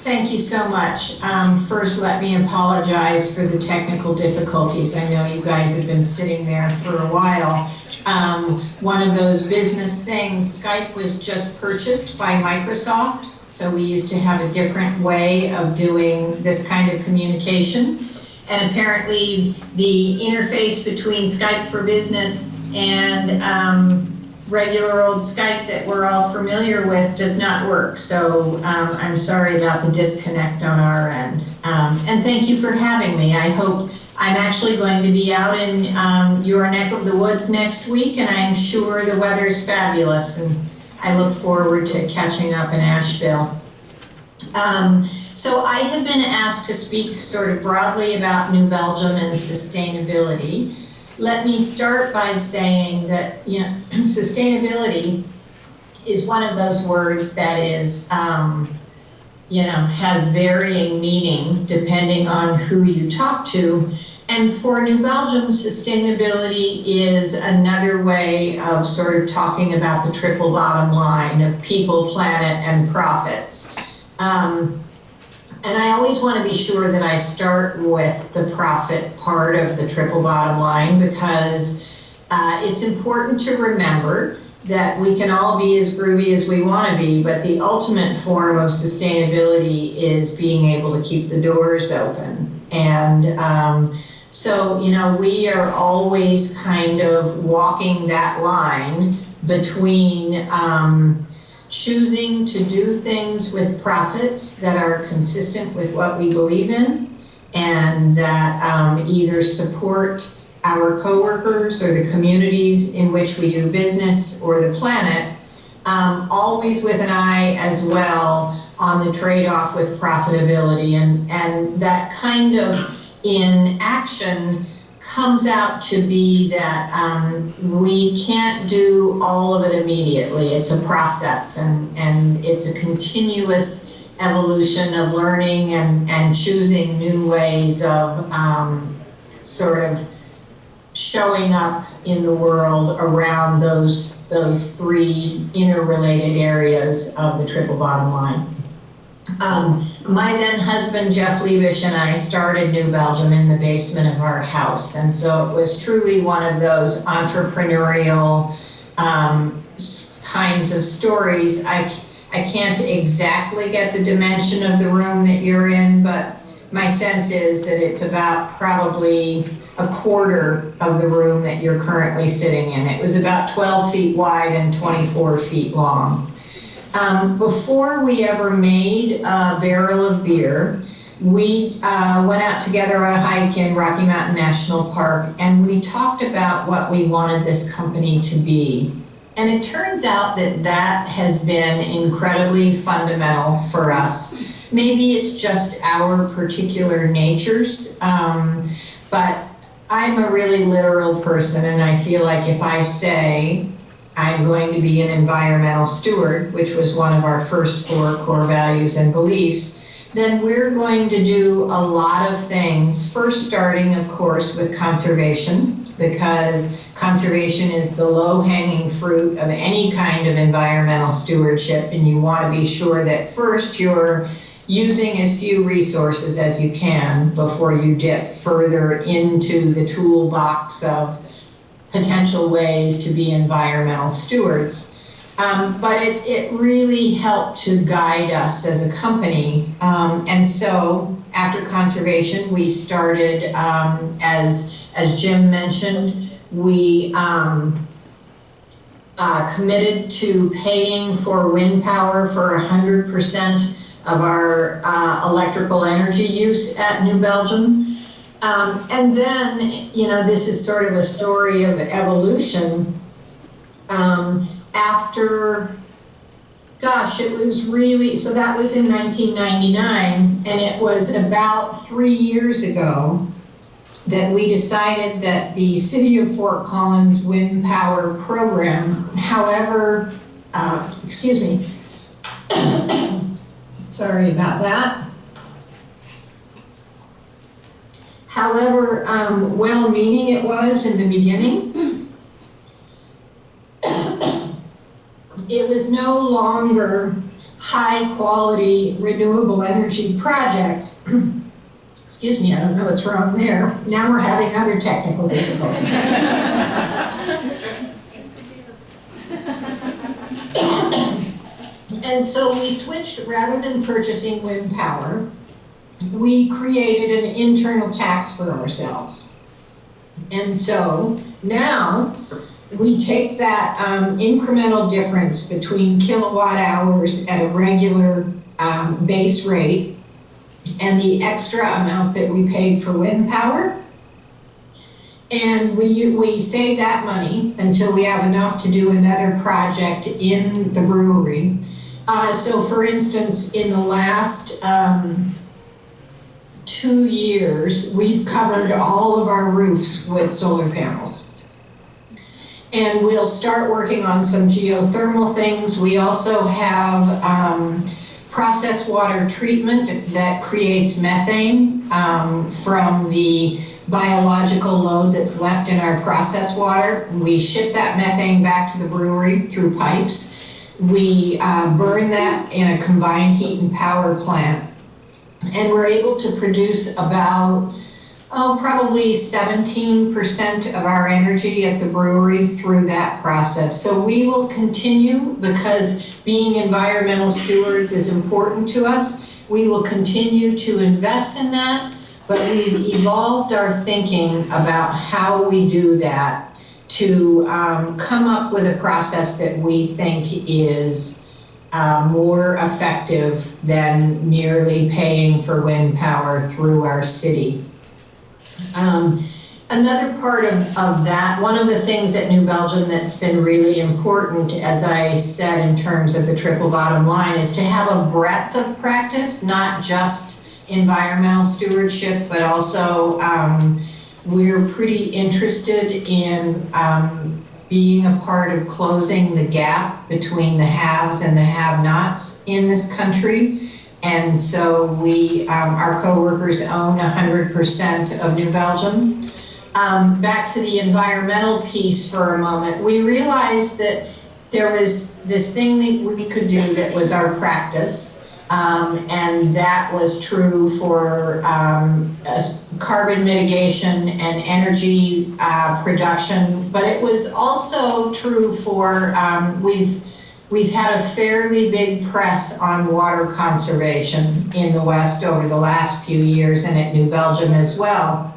Thank you so much. First, let me apologize for the technical difficulties. I know you guys have been sitting there for a while. One of those business things, Skype was just purchased by Microsoft, so we used to have a different way of doing this kind of communication. And apparently the interface between Skype for Business and regular old Skype that we're all familiar with does not work. So I'm sorry about the disconnect on our end. And thank you for having me. I hope I'm actually going to be out in your neck of the woods next week, and I'm sure the weather's fabulous, and I look forward to catching up in Asheville. So I have been asked to speak sort of broadly about New Belgium and sustainability. Let me start by saying that, you know, sustainability is one of those words that is, you know, has varying meaning depending on who you talk to. And for New Belgium, sustainability is another way of sort of talking about the triple bottom line of people, planet, and profits. And I always want to be sure that I start with the profit part of the triple bottom line, because it's important to remember that we can all be as groovy as we want to be, but the ultimate form of sustainability is being able to keep the doors open. And so, you know, we are always kind of walking that line between choosing to do things with profits that are consistent with what we believe in, and that either support our coworkers or the communities in which we do business or the planet, always with an eye as well on the trade-off with profitability. And that kind of in action comes out to be that we can't do all of it immediately. It's a process, and it's a continuous evolution of learning and choosing new ways of sort of showing up in the world around those three interrelated areas of the triple bottom line. My then husband, Jeff Liebisch, and I started New Belgium in the basement of our house. And so it was truly one of those entrepreneurial kinds of stories. I can't exactly get the dimension of the room that you're in, but my sense is that it's about probably a quarter of the room that you're currently sitting in. It was about 12 feet wide and 24 feet long. Before we ever made a barrel of beer, we went out together on a hike in Rocky Mountain National Park, and we talked about what we wanted this company to be. And it turns out that that has been incredibly fundamental for us. Maybe it's just our particular natures, but I'm a really literal person, and I feel like if I say I'm going to be an environmental steward, which was one of our first 4 core values and beliefs, then we're going to do a lot of things, first starting, of course, with conservation, because conservation is the low-hanging fruit of any kind of environmental stewardship, and you want to be sure that first you're using as few resources as you can before you dip further into the toolbox of potential ways to be environmental stewards. But it really helped to guide us as a company. And so after conservation, we started, as Jim mentioned, we committed to paying for wind power for 100% of our electrical energy use at New Belgium. And then, you know, this is sort of a story of evolution. After, gosh, it was really, so that was in 1999, and it was about 3 years ago that we decided that the City of Fort Collins wind power program, however, excuse me, sorry about that. However well-meaning it was in the beginning, it was no longer high-quality renewable energy projects. Excuse me, I don't know what's wrong there. Now we're having other technical difficulties. And so we switched, rather than purchasing wind power, we created an internal tax for ourselves. And so now we take that incremental difference between kilowatt hours at a regular base rate and the extra amount that we paid for wind power, and we save that money until we have enough to do another project in the brewery. So for instance, in the last 2 years, we've covered all of our roofs with solar panels. And we'll start working on some geothermal things. We also have processed water treatment that creates methane from the biological load that's left in our processed water. We ship that methane back to the brewery through pipes. We burn that in a combined heat and power plant. And we're able to produce about, probably 17% of our energy at the brewery through that process. So we will continue, because being environmental stewards is important to us. We will continue to invest in that, but we've evolved our thinking about how we do that to come up with a process that we think is more effective than merely paying for wind power through our city. Another part of that, one of the things at New Belgium that's been really important, as I said, in terms of the triple bottom line, is to have a breadth of practice, not just environmental stewardship, but also we're pretty interested in being a part of closing the gap between the haves and the have-nots in this country. And so our coworkers own 100% of New Belgium. Back to the environmental piece for a moment. We realized that there was this thing that we could do that was our practice, and that was true for carbon mitigation and energy production, but it was also true for, we've had a fairly big press on water conservation in the West over the last few years, and at New Belgium as well.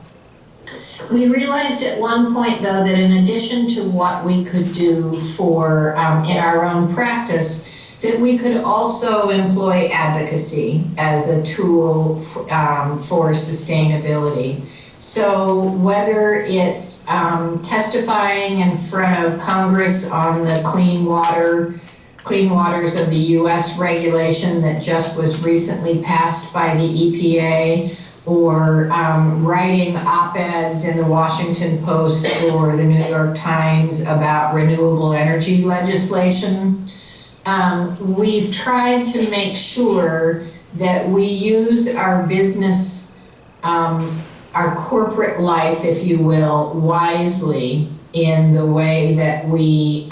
We realized at one point, though, that in addition to what we could do for in our own practice, that we could also employ advocacy as a tool for sustainability. So whether it's testifying in front of Congress on the Clean Waters of the US regulation that just was recently passed by the EPA, or writing op-eds in the Washington Post or the New York Times about renewable energy legislation, we've tried to make sure that we use our business, our corporate life, if you will, wisely in the way that we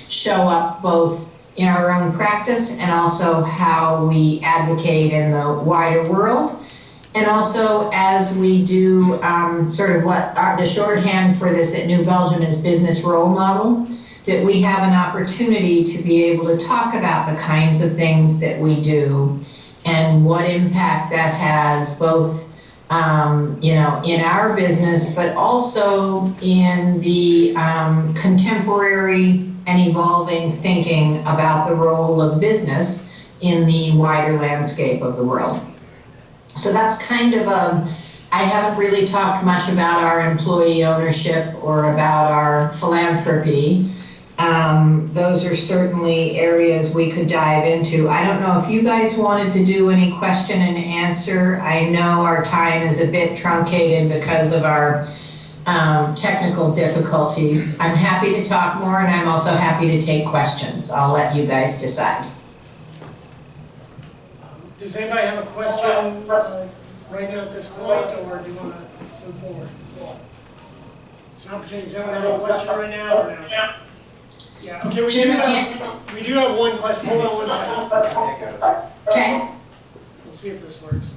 show up both in our own practice and also how we advocate in the wider world. And also, as we do sort of what the shorthand for this at New Belgium is business role model, that we have an opportunity to be able to talk about the kinds of things that we do and what impact that has both you know, in our business, but also in the contemporary and evolving thinking about the role of business in the wider landscape of the world. So that's kind of I haven't really talked much about our employee ownership or about our philanthropy. Those are certainly areas we could dive into. I don't know if you guys wanted to do any question and answer. I know our time is a bit truncated because of our technical difficulties. I'm happy to talk more, and I'm also happy to take questions. I'll let you guys decide. Does anybody have a question right now at this point, or do you want to move forward? It's an opportunity. Does anyone have a question right now? Or no? Yeah, okay, we do have one question. Hold on one second. Okay. We'll see if this works.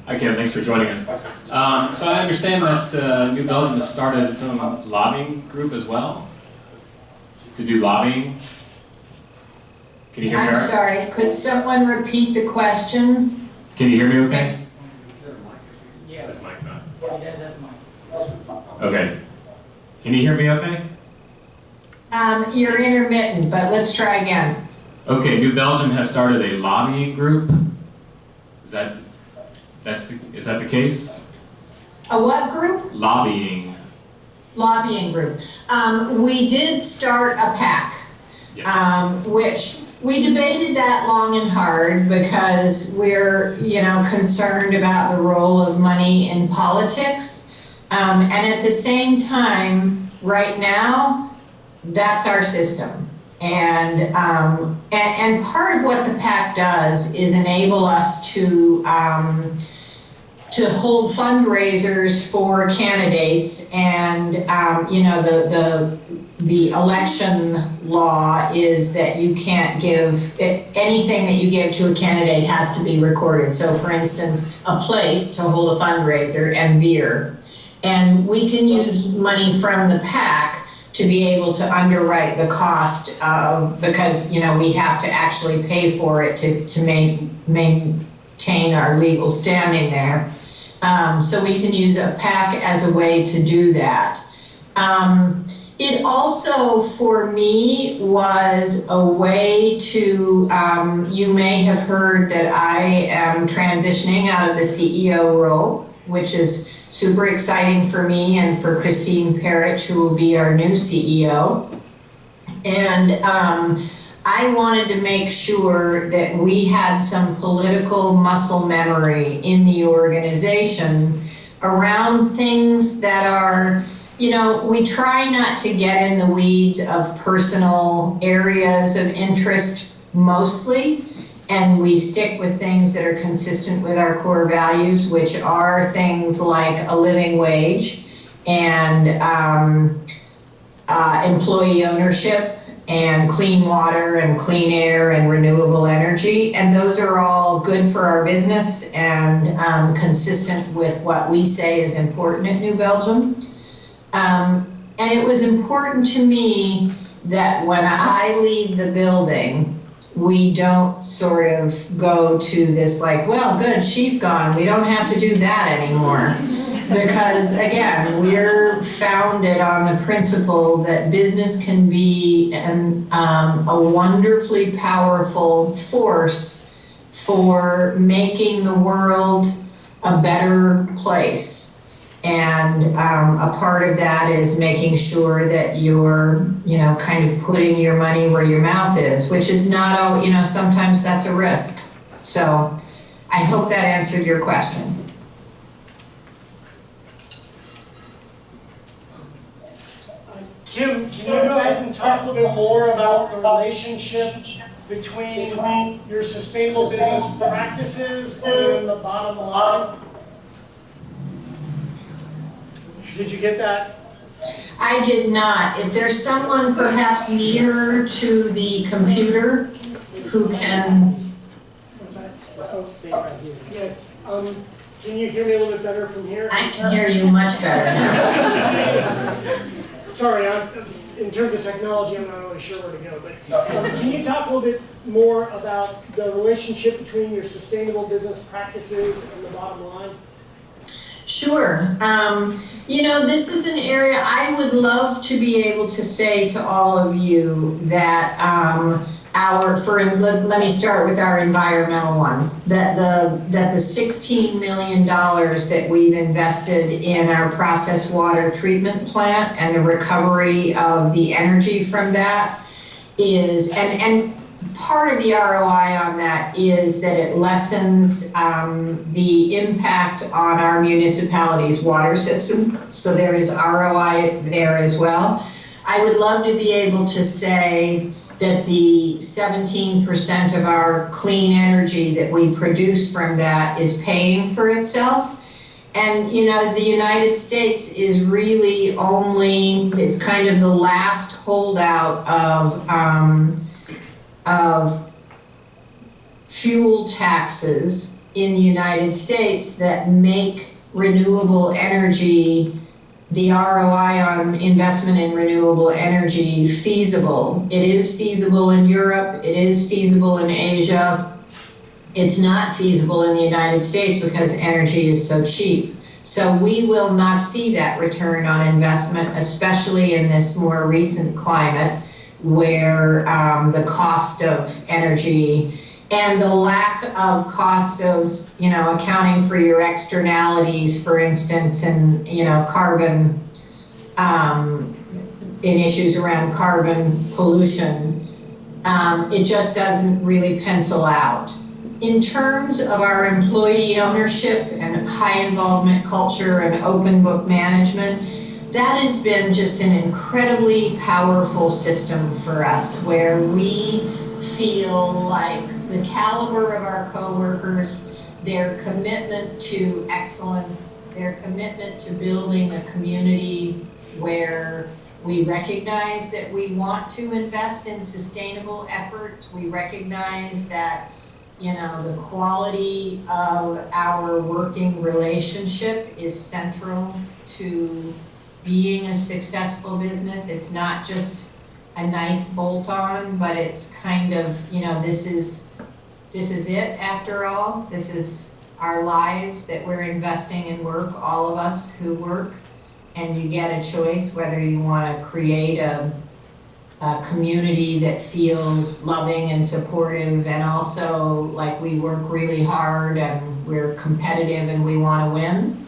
Hi, Kim. Thanks for joining us. So I understand that New Belgium has started its own lobbying group as well to do lobbying. Can you hear me? I'm sorry, could someone repeat the question? Can you hear me okay? Yeah. That's mic not. Yeah, that's mine. Okay. Can you hear me okay? You're intermittent, but let's try again. Okay, New Belgium has started a lobbying group. Is that the case? A what group? Lobbying. Lobbying group. We did start a PAC, which we debated that long and hard because we're, concerned about the role of money in politics. And at the same time, right now, that's our system. And part of what the PAC does is enable us to hold fundraisers for candidates, and the election law is that you can't give anything that you give to a candidate has to be recorded. So for instance, a place to hold a fundraiser and beer. And we can use money from the PAC to be able to underwrite the cost of, because we have to actually pay for it to maintain our legal standing there. So we can use a PAC as a way to do that. It also, for me, was a way to, you may have heard that I am transitioning out of the CEO role, which is super exciting for me and for Christine Parrish, who will be our new CEO. And I wanted to make sure that we had some political muscle memory in the organization around things that are, we try not to get in the weeds of personal areas of interest mostly, and we stick with things that are consistent with our core values, which are things like a living wage and employee ownership and clean water and clean air and renewable energy. And those are all good for our business and consistent with what we say is important at New Belgium. And it was important to me that when I leave the building, we don't sort of go to this like, well, good, she's gone, we don't have to do that anymore. Because again, we're founded on the principle that business can be a wonderfully powerful force for making the world a better place. And a part of that is making sure that you're, kind of putting your money where your mouth is, which is not, sometimes that's a risk. So I hope that answered your question. Kim, can you go ahead and talk a little bit more about the relationship between your sustainable business practices and the bottom line? Did you get that? I did not. If there's someone perhaps nearer to the computer who can. What's that? Yeah. Can you hear me a little bit better from here? I can hear you much better now. Sorry, in terms of technology, I'm not really sure where to go. But can you talk a little bit more about the relationship between your sustainable business practices and the bottom line? Sure. This is an area I would love to be able to say to all of you that let me start with our environmental ones, that the $16 million that we've invested in our processed water treatment plant and the recovery of the energy from that is, and part of the ROI on that is that it lessens the impact on our municipality's water system. So there is ROI there as well. I would love to be able to say that the 17% of our clean energy that we produce from that is paying for itself. And, you know, the United States is really it's kind of the last holdout of fuel taxes in the United States that make renewable energy, the ROI on investment in renewable energy, feasible. It is feasible in Europe, it is feasible in Asia. It's not feasible in the United States because energy is so cheap. So we will not see that return on investment, especially in this more recent climate where the cost of energy and the lack of cost of, you know, accounting for your externalities, for instance, and, you know, carbon, in issues around carbon pollution, it just doesn't really pencil out. In terms of our employee ownership and high involvement culture and open book management, that has been just an incredibly powerful system for us, where we feel like the caliber of our coworkers, their commitment to excellence, their commitment to building a community where we recognize that we want to invest in sustainable efforts. We recognize that, you know, the quality of our working relationship is central to being a successful business. It's not just a nice bolt-on, but it's kind of, you know, this is it after all. This is our lives that we're investing in work, all of us who work, and you get a choice whether you want to create a community that feels loving and supportive, and also like we work really hard and we're competitive and we want to win.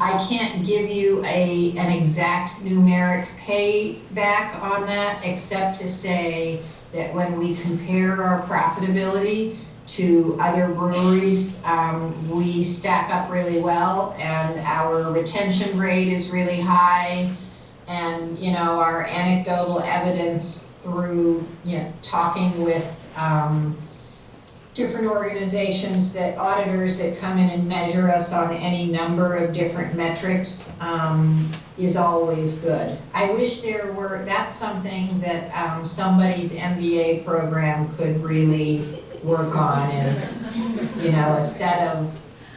I can't give you an exact numeric payback on that, except to say that when we compare our profitability to other breweries, we stack up really well, and our retention rate is really high. And, you know, our anecdotal evidence through, you know, talking with different organizations, that auditors that come in and measure us on any number of different metrics, is always good. I wish that's something that somebody's MBA program could really work on, is, you know,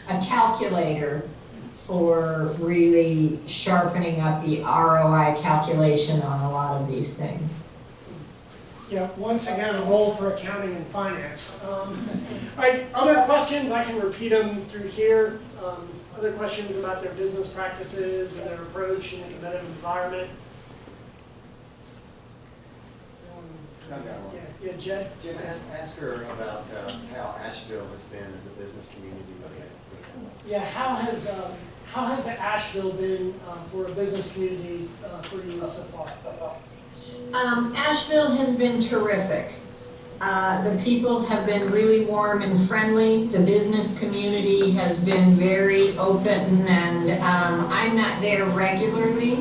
a calculator for really sharpening up the ROI calculation on a lot of these things. Yeah, once again, a role for accounting and finance. All right, other questions? I can repeat them through here. Other questions about their business practices and their approach in a competitive environment? Yeah, Jed? Jim, ask her about how Asheville has been as a business community. Yeah, how has Asheville been for a business community for you so far? Asheville has been terrific. The people have been really warm and friendly. The business community has been very open, and I'm not there regularly,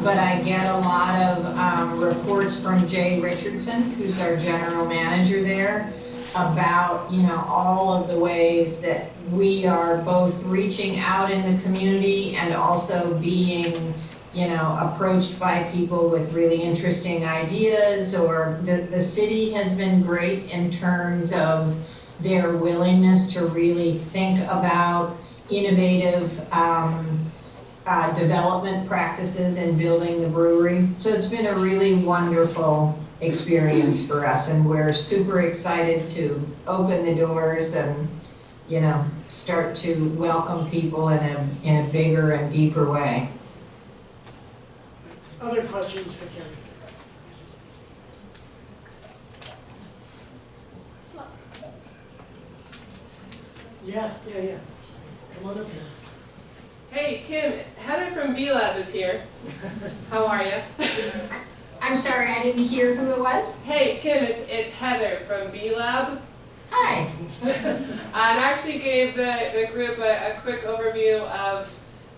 but I get a lot of reports from Jay Richardson, who's our general manager there, about, you know, all of the ways that we are both reaching out in the community and also being, you know, approached by people with really interesting ideas. Or the city has been great in terms of their willingness to really think about innovative development practices in building the brewery. So it's been a really wonderful experience for us, and we're super excited to open the doors and, you know, start to welcome people in a bigger and deeper way. Other questions for Kim? Yeah. Come on up here. Hey, Kim, Heather from B-Lab is here. How are you? I'm sorry, I didn't hear who it was. Hey, Kim, it's Heather from B-Lab. Hi. And I actually gave the group a quick overview of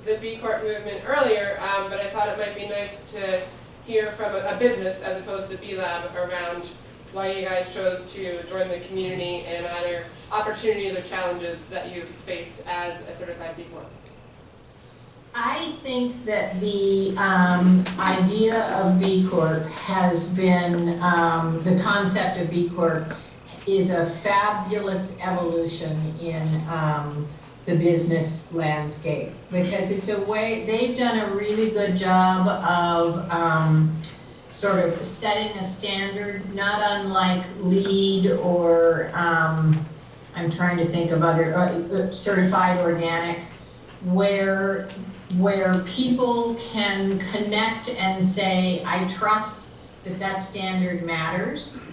the B Corp movement earlier, but I thought it might be nice to hear from a business as opposed to B-Lab around why you guys chose to join the community, and other opportunities or challenges that you've faced as a certified B Corp. I think that the idea of B Corp has been, the concept of B Corp is a fabulous evolution in the business landscape, because it's a way, they've done a really good job of sort of setting a standard, not unlike LEED or I'm trying to think of other, certified organic, where people can connect and say, I trust that that standard matters.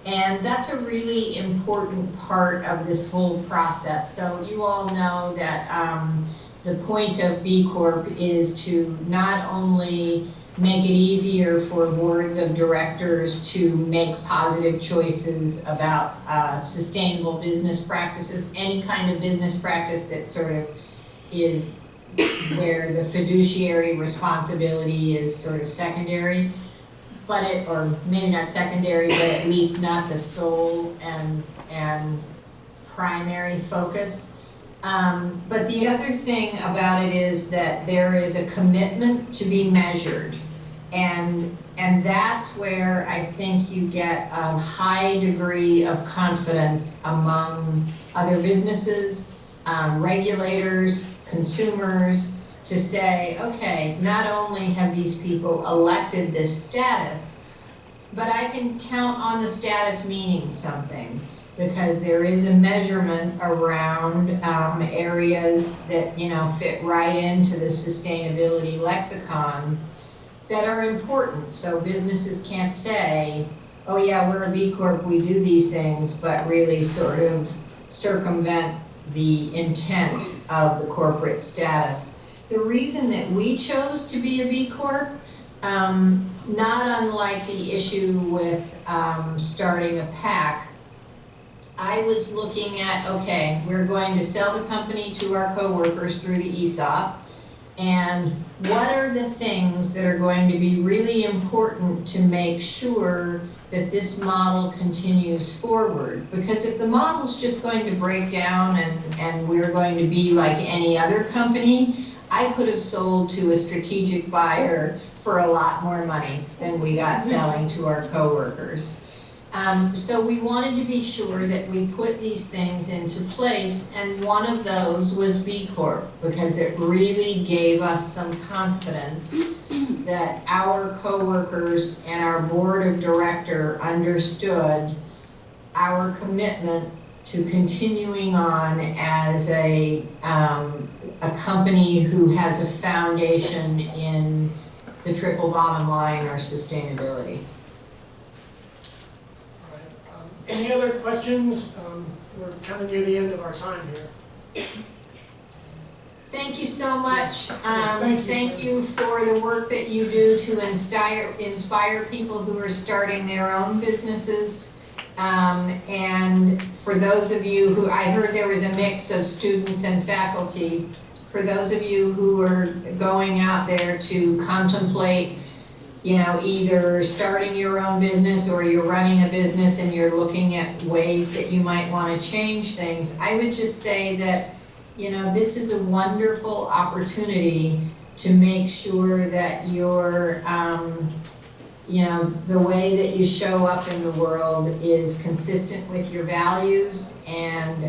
And that's a really important part of this whole process. So you all know that the point of B Corp is to not only make it easier for boards of directors to make positive choices about sustainable business practices, any kind of business practice that sort of is where the fiduciary responsibility is sort of secondary, but or maybe not secondary, but at least not the sole and primary focus. But the other thing about it is that there is a commitment to be measured, and that's where I think you get a high degree of confidence among other businesses, regulators, consumers, to say, okay, not only have these people elected this status, but I can count on the status meaning something, because there is a measurement around areas that, you know, fit right into the sustainability lexicon that are important. So businesses can't say, oh yeah, we're a B Corp, we do these things, but really sort of circumvent the intent of the corporate status. The reason that we chose to be a B Corp, not unlike the issue with starting a PAC, I was looking at, okay, we're going to sell the company to our coworkers through the ESOP, and what are the things that are going to be really important to make sure that this model continues forward? Because if the model's just going to break down and we're going to be like any other company, I could have sold to a strategic buyer for a lot more money than we got selling to our coworkers. So we wanted to be sure that we put these things into place, and one of those was B Corp, because it really gave us some confidence that our coworkers and our board of director understood our commitment to continuing on as a company who has a foundation in the triple bottom line, or sustainability. Any other questions? We're coming near the end of our time here. Thank you so much. Thank you for the work that you do to inspire people who are starting their own businesses. And for those of you who, I heard there was a mix of students and faculty, for those of you who are going out there to contemplate, you know, either starting your own business or you're running a business and you're looking at ways that you might want to change things, I would just say that, you know, this is a wonderful opportunity to make sure that you're, you know, the way that you show up in the world is consistent with your values and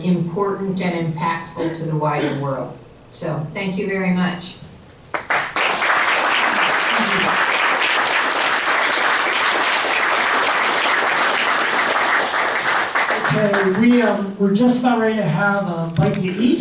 important and impactful to the wider world. So thank you very much. Okay, we're just about ready to have a bite to eat.